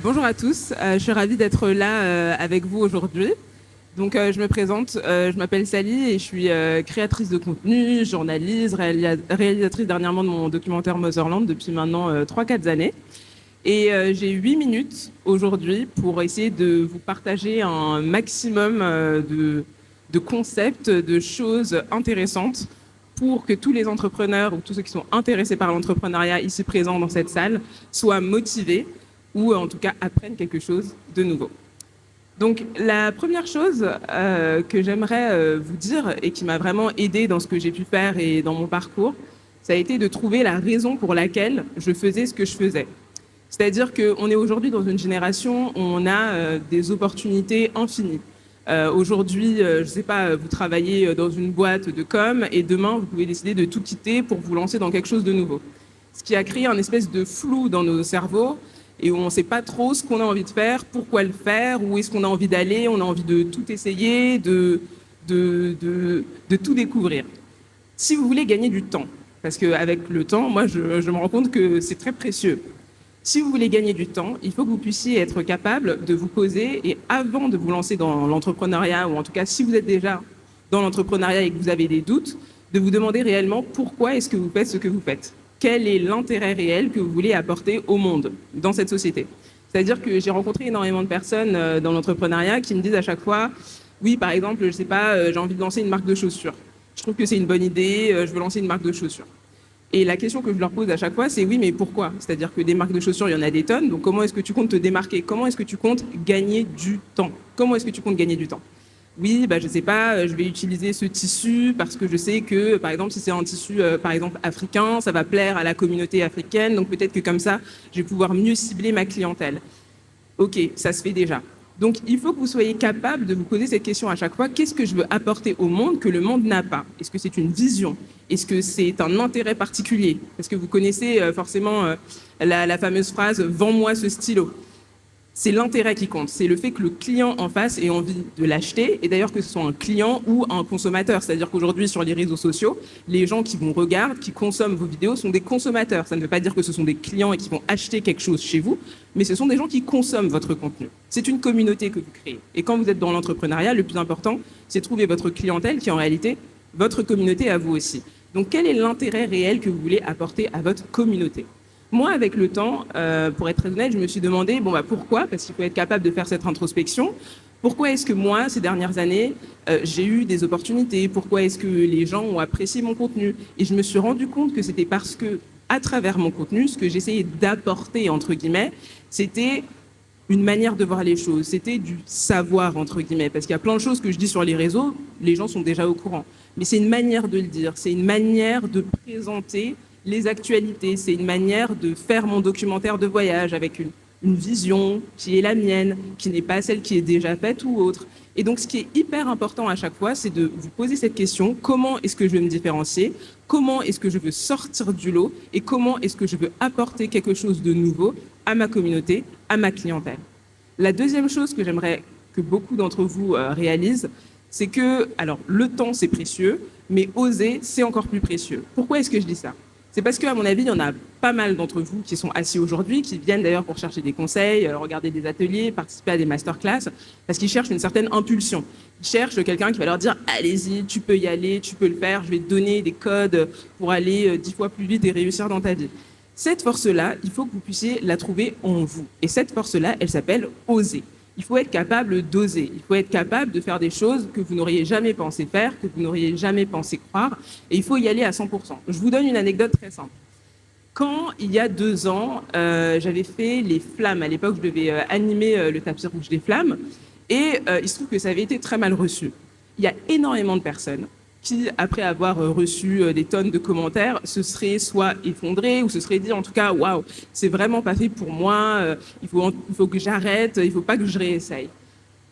Bonjour à tous, je suis ravie d'être là avec vous aujourd'hui. Donc je me présente, je m'appelle Sally et je suis créatrice de contenu, journaliste, réalisatrice dernièrement de mon documentaire Motherland depuis maintenant 3-4 années. Et j'ai 8 minutes aujourd'hui pour essayer de vous partager un maximum de concepts, de choses intéressantes pour que tous les entrepreneurs ou tous ceux qui sont intéressés par l'entrepreneuriat ici présents dans cette salle soient motivés ou en tout cas apprennent quelque chose de nouveau. Donc la première chose que j'aimerais vous dire et qui m'a vraiment aidée dans ce que j'ai pu faire et dans mon parcours, ça a été de trouver la raison pour laquelle je faisais ce que je faisais. C'est-à-dire qu'on est aujourd'hui dans une génération où on a des opportunités infinies. Aujourd'hui, je ne sais pas, vous travaillez dans une boîte de com et demain, vous pouvez décider de tout quitter pour vous lancer dans quelque chose de nouveau. Ce qui a créé un espèce de flou dans nos cerveaux et où on ne sait pas trop ce qu'on a envie de faire, pourquoi le faire, où est-ce qu'on a envie d'aller, on a envie de tout essayer, de tout découvrir. Si vous voulez gagner du temps, parce qu'avec le temps, moi, je me rends compte que c'est très précieux. Si vous voulez gagner du temps, il faut que vous puissiez être capable de vous poser et avant de vous lancer dans l'entrepreneuriat, ou en tout cas si vous êtes déjà dans l'entrepreneuriat et que vous avez des doutes, de vous demander réellement pourquoi est-ce que vous faites ce que vous faites. Quel est l'intérêt réel que vous voulez apporter au monde, dans cette société. C'est-à-dire que j'ai rencontré énormément de personnes dans l'entrepreneuriat qui me disent à chaque fois, oui, par exemple, je sais pas, j'ai envie de lancer une marque de chaussures. Je trouve que c'est une bonne idée, je veux lancer une marque de chaussures. Et la question que je leur pose à chaque fois, c'est oui, mais pourquoi? C'est-à-dire que des marques de chaussures, il y en a des tonnes. Donc, comment est-ce que tu comptes te démarquer? Comment est-ce que tu comptes gagner du temps? Comment est-ce que tu comptes gagner du temps? Oui, je sais pas, je vais utiliser ce tissu parce que je sais que, par exemple, si c'est un tissu, par exemple, africain, ça va plaire à la communauté africaine. Donc, peut-être que comme ça, je vais pouvoir mieux cibler ma clientèle. Ok, ça se fait déjà. Donc, il faut que vous soyez capable de vous poser cette question à chaque fois. Qu'est-ce que je veux apporter au monde que le monde n'a pas? Est-ce que c'est une vision? Est-ce que c'est un intérêt particulier? Parce que vous connaissez forcément la fameuse phrase « Vends-moi ce stylo ». C'est l'intérêt qui compte. C'est le fait que le client en face ait envie de l'acheter. Et d'ailleurs, que ce soit un client ou un consommateur. C'est-à-dire qu'aujourd'hui, sur les réseaux sociaux, les gens qui vous regardent, qui consomment vos vidéos, sont des consommateurs. Ça ne veut pas dire que ce sont des clients et qui vont acheter quelque chose chez vous, mais ce sont des gens qui consomment votre contenu. C'est une communauté que vous créez. Et quand vous êtes dans l'entrepreneuriat, le plus important, c'est trouver votre clientèle qui est en réalité votre communauté à vous aussi. Donc, quel est l'intérêt réel que vous voulez apporter à votre communauté? Moi, avec le temps, pour être très honnête, je me suis demandé, pourquoi? Parce qu'il faut être capable de faire cette introspection. Pourquoi est-ce que moi, ces dernières années, j'ai eu des opportunités? Pourquoi est-ce que les gens ont apprécié mon contenu? Et je me suis rendu compte que c'était parce que, à travers mon contenu, ce que j'essayais d'apporter, entre guillemets, c'était une manière de voir les choses, c'était du savoir, entre guillemets, parce qu'il y a plein de choses que je dis sur les réseaux, les gens sont déjà au courant. Mais c'est une manière de le dire, c'est une manière de présenter les actualités, c'est une manière de faire mon documentaire de voyage avec une vision qui est la mienne, qui n'est pas celle qui est déjà faite ou autre. Et donc, ce qui est hyper important à chaque fois, c'est de vous poser cette question, comment est-ce que je veux me différencier? Comment est-ce que je veux sortir du lot? Et comment est-ce que je veux apporter quelque chose de nouveau à ma communauté, à ma clientèle? La deuxième chose que j'aimerais que beaucoup d'entre vous réalisent, c'est que, alors, le temps, c'est précieux, mais oser, c'est encore plus précieux. Pourquoi est-ce que je dis ça? C'est parce qu'à mon avis, il y en a pas mal d'entre vous qui sont assis aujourd'hui, qui viennent d'ailleurs pour chercher des conseils, regarder des ateliers, participer à des masterclass, parce qu'ils cherchent une certaine impulsion. Ils cherchent quelqu'un qui va leur dire « Allez-y, tu peux y aller, tu peux le faire, je vais te donner des codes pour aller 10 fois plus vite et réussir dans ta vie. » Cette force-là, il faut que vous puissiez la trouver en vous. Et cette force-là, elle s'appelle « oser ». Il faut être capable d'oser, il faut être capable de faire des choses que vous n'auriez jamais pensé faire, que vous n'auriez jamais pensé croire, et il faut y aller à 100%. Je vous donne une anecdote très simple. Quand, il y a 2 ans, j'avais fait les flammes, à l'époque, je devais animer le tapis rouge des flammes, et il se trouve que ça avait été très mal reçu. Il y a énormément de personnes qui, après avoir reçu des tonnes de commentaires, se seraient soit effondrés ou se seraient dit en tout cas « Waouh, c'est vraiment pas fait pour moi, il faut que j'arrête, il faut pas que je réessaye ».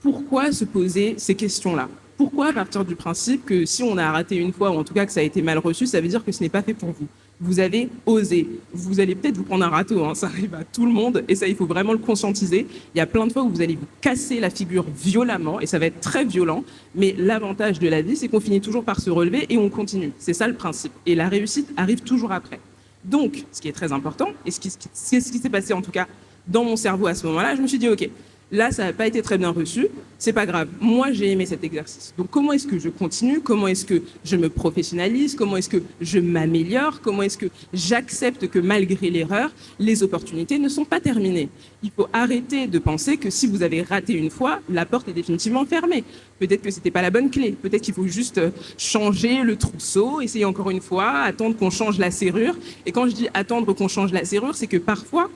Pourquoi se poser ces questions-là? Pourquoi partir du principe que si on a raté une fois, ou en tout cas que ça a été mal reçu, ça veut dire que ce n'est pas fait pour vous? Vous avez osé. Vous allez peut-être vous prendre un râteau, hein, ça arrive à tout le monde, et ça, il faut vraiment le conscientiser. Il y a plein de fois où vous allez vous casser la figure violemment, et ça va être très violent, mais l'avantage de la vie, c'est qu'on finit toujours par se relever et on continue. C'est ça le principe. Et la réussite arrive toujours après. Donc, ce qui est très important, et ce qui s'est passé en tout cas dans mon cerveau à ce moment-là, je me suis dit, OK, là, ça n'a pas été très bien reçu, c'est pas grave. Moi, j'ai aimé cet exercice. Donc, comment est-ce que je continue? Comment est-ce que je me professionnalise? Comment est-ce que je m'améliore? Comment est-ce que j'accepte que malgré l'erreur, les opportunités ne sont pas terminées? Il faut arrêter de penser que si vous avez raté une fois, la porte est définitivement fermée. Peut-être que c'était pas la bonne clé. Peut-être qu'il faut juste changer le trousseau, essayer encore une fois, attendre qu'on change la serrure. Et quand je dis attendre qu'on change la serrure, c'est que parfois,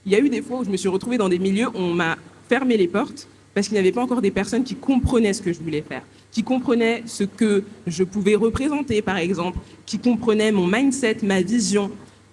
il y a eu des fois où je me suis retrouvée dans des milieux où on m'a fermé les portes parce qu'il n'y avait pas encore des personnes qui comprenaient ce que je voulais faire, qui comprenaient ce que je pouvais représenter, par exemple, qui comprenaient mon mindset, ma vision.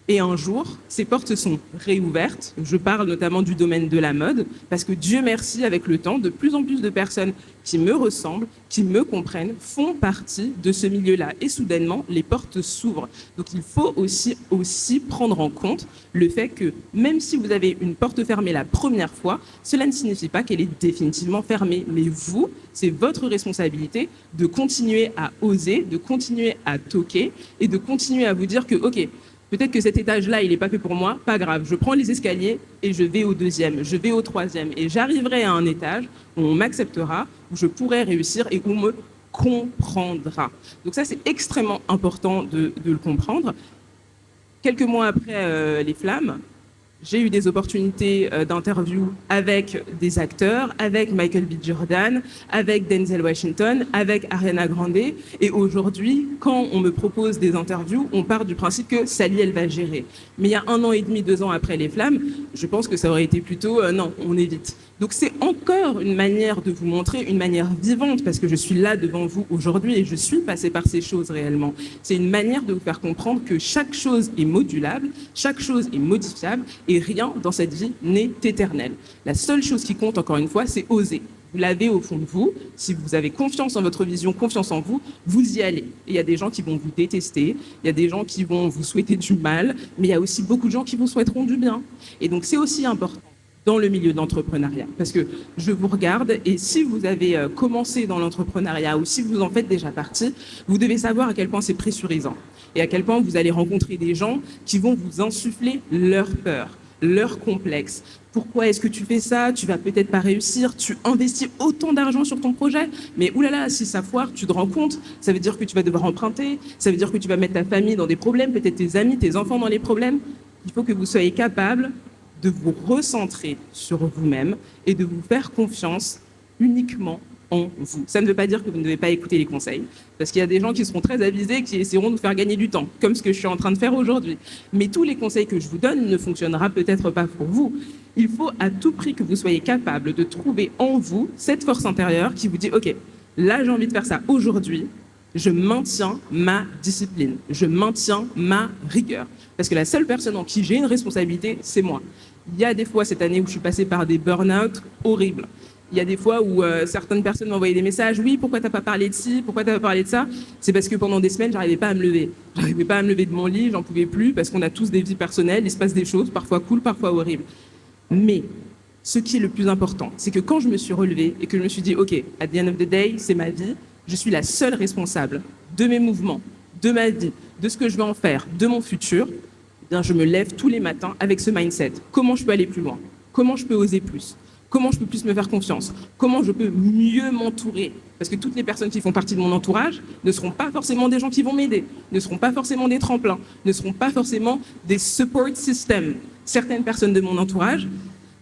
Et un jour, ces portes sont réouvertes. Je parle notamment du domaine de la mode, parce que Dieu merci, avec le temps, de plus en plus de personnes qui me ressemblent, qui me comprennent, font partie de ce milieu-là. Et soudainement, les portes s'ouvrent. Donc il faut aussi prendre en compte le fait que même si vous avez une porte fermée la première fois, cela ne signifie pas qu'elle est définitivement fermée. Mais vous, c'est votre responsabilité de continuer à oser, de continuer à toquer et de continuer à vous dire que, OK, peut-être que cet étage-là, il n'est pas fait pour moi, pas grave. Je prends les escaliers et je vais au deuxième, je vais au troisième. Et j'arriverai à un étage où on m'acceptera, où je pourrai réussir et où on me comprendra. Donc ça, c'est extrêmement important de le comprendre. Quelques mois après les flammes, j'ai eu des opportunités d'interview avec des acteurs, avec Michael B. Jordan, avec Denzel Washington, avec Ariana Grande. Et aujourd'hui, quand on me propose des interviews, on part du principe que Sally, elle va gérer. Mais il y a 1 an et demi, 2 ans après les flammes, je pense que ça aurait été plutôt non, on évite. Donc c'est encore une manière de vous montrer, une manière vivante, parce que je suis là devant vous aujourd'hui et je suis passée par ces choses réellement. C'est une manière de vous faire comprendre que chaque chose est modulable, chaque chose est modifiable et rien dans cette vie n'est éternel. La seule chose qui compte, encore une fois, c'est oser. Vous l'avez au fond de vous. Si vous avez confiance en votre vision, confiance en vous, vous y allez. Et il y a des gens qui vont vous détester, il y a des gens qui vont vous souhaiter du mal, mais il y a aussi beaucoup de gens qui vous souhaiteront du bien. Et donc c'est aussi important dans le milieu de l'entrepreneuriat. Parce que je vous regarde et si vous avez commencé dans l'entrepreneuriat ou si vous en faites déjà partie, vous devez savoir à quel point c'est pressurisant et à quel point vous allez rencontrer des gens qui vont vous insuffler leur peur, leur complexe. Pourquoi est-ce que tu fais ça? Tu vas peut-être pas réussir. Tu investis autant d'argent sur ton projet. Mais oulala, si ça foire, tu te rends compte. Ça veut dire que tu vas devoir emprunter. Ça veut dire que tu vas mettre ta famille dans des problèmes, peut-être tes amis, tes enfants dans les problèmes. Il faut que vous soyez capable de vous recentrer sur vous-même et de vous faire confiance uniquement en vous. Ça ne veut pas dire que vous ne devez pas écouter les conseils, parce qu'il y a des gens qui seront très avisés, qui essaieront de vous faire gagner du temps, comme ce que je suis en train de faire aujourd'hui. Mais tous les conseils que je vous donne ne fonctionnera peut-être pas pour vous. Il faut à tout prix que vous soyez capable de trouver en vous cette force intérieure qui vous dit « Ok, là j'ai envie de faire ça aujourd'hui, je maintiens ma discipline, je maintiens ma rigueur. » Parce que la seule personne en qui j'ai une responsabilité, c'est moi. Il y a des fois cette année où je suis passée par des burn-out horribles. Il y a des fois où certaines personnes m'envoyaient des messages. Oui, pourquoi t'as pas parlé de ci? Pourquoi t'as pas parlé de ça? C'est parce que pendant des semaines, j'arrivais pas à me lever. J'arrivais pas à me lever de mon lit, j'en pouvais plus parce qu'on a tous des vies personnelles, il se passe des choses, parfois cool, parfois horribles. Mais ce qui est le plus important, c'est que quand je me suis relevée et que je me suis dit, OK, at the end of the day, c'est ma vie, je suis la seule responsable de mes mouvements, de ma vie, de ce que je vais en faire, de mon futur. Bien, je me lève tous les matins avec ce mindset. Comment je peux aller plus loin? Comment je peux oser plus? Comment je peux plus me faire confiance? Comment je peux mieux m'entourer? Parce que toutes les personnes qui font partie de mon entourage ne seront pas forcément des gens qui vont m'aider, ne seront pas forcément des tremplins, ne seront pas forcément des support systems. Certaines personnes de mon entourage,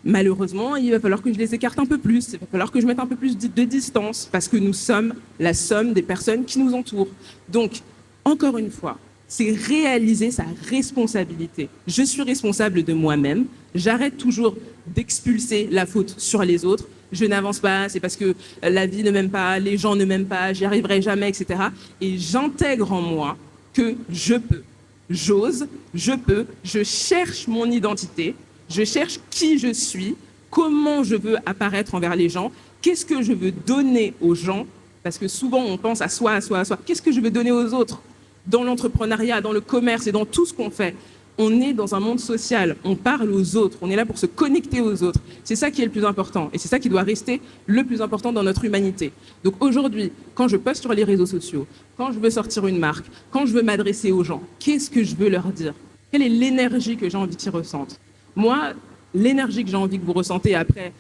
malheureusement, il va falloir que je les écarte un peu plus, il va falloir que je mette un peu plus de distance, parce que nous sommes la somme des personnes qui nous entourent. Donc, encore une fois, c'est réaliser sa responsabilité. Je suis responsable de moi-même. J'arrête toujours d'expulser la faute sur les autres. Je n'avance pas, c'est parce que la vie ne m'aime pas, les gens ne m'aiment pas, j'y arriverai jamais, etc. Et j'intègre en moi que je peux, j'ose, je peux, je cherche mon identité, je cherche qui je suis, comment je veux apparaître envers les gens, qu'est-ce que je veux donner aux gens, parce que souvent on pense à soi, à soi, à soi. Qu'est-ce que je veux donner aux autres? Dans l'entrepreneuriat, dans le commerce et dans tout ce qu'on fait, on est dans un monde social, on parle aux autres, on est là pour se connecter aux autres. C'est ça qui est le plus important et c'est ça qui doit rester le plus important dans notre humanité. Donc aujourd'hui, quand je poste sur les réseaux sociaux, quand je veux sortir une marque, quand je veux m'adresser aux gens, qu'est-ce que je veux leur dire? Quelle est l'énergie que j'ai envie qu'ils ressentent? Moi, l'énergie que j'ai envie que vous ressentez après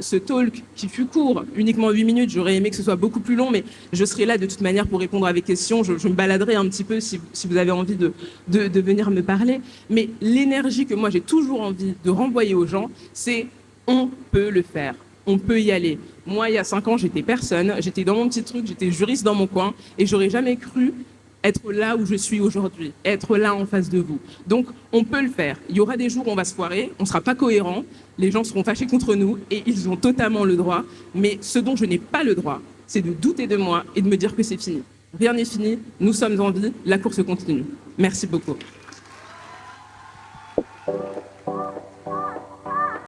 ce talk qui fut court, uniquement 8 minutes. J'aurais aimé que ce soit beaucoup plus long, mais je serai là de toute manière pour répondre à vos questions. Je me baladerai un petit peu si vous avez envie de venir me parler. Mais l'énergie que moi j'ai toujours envie de renvoyer aux gens, c'est on peut le faire. On peut y aller. Moi, il y a 5 ans, j'étais personne. J'étais dans mon petit truc, j'étais juriste dans mon coin et j'aurais jamais cru être là où je suis aujourd'hui, être là en face de vous. Donc, on peut le faire. Il y aura des jours où on va se foirer, on ne sera pas cohérent, les gens seront fâchés contre nous et ils ont totalement le droit. Mais ce dont je n'ai pas le droit, c'est de douter de moi et de me dire que c'est fini. Rien n'est fini, nous sommes en vie, la course continue. Merci beaucoup.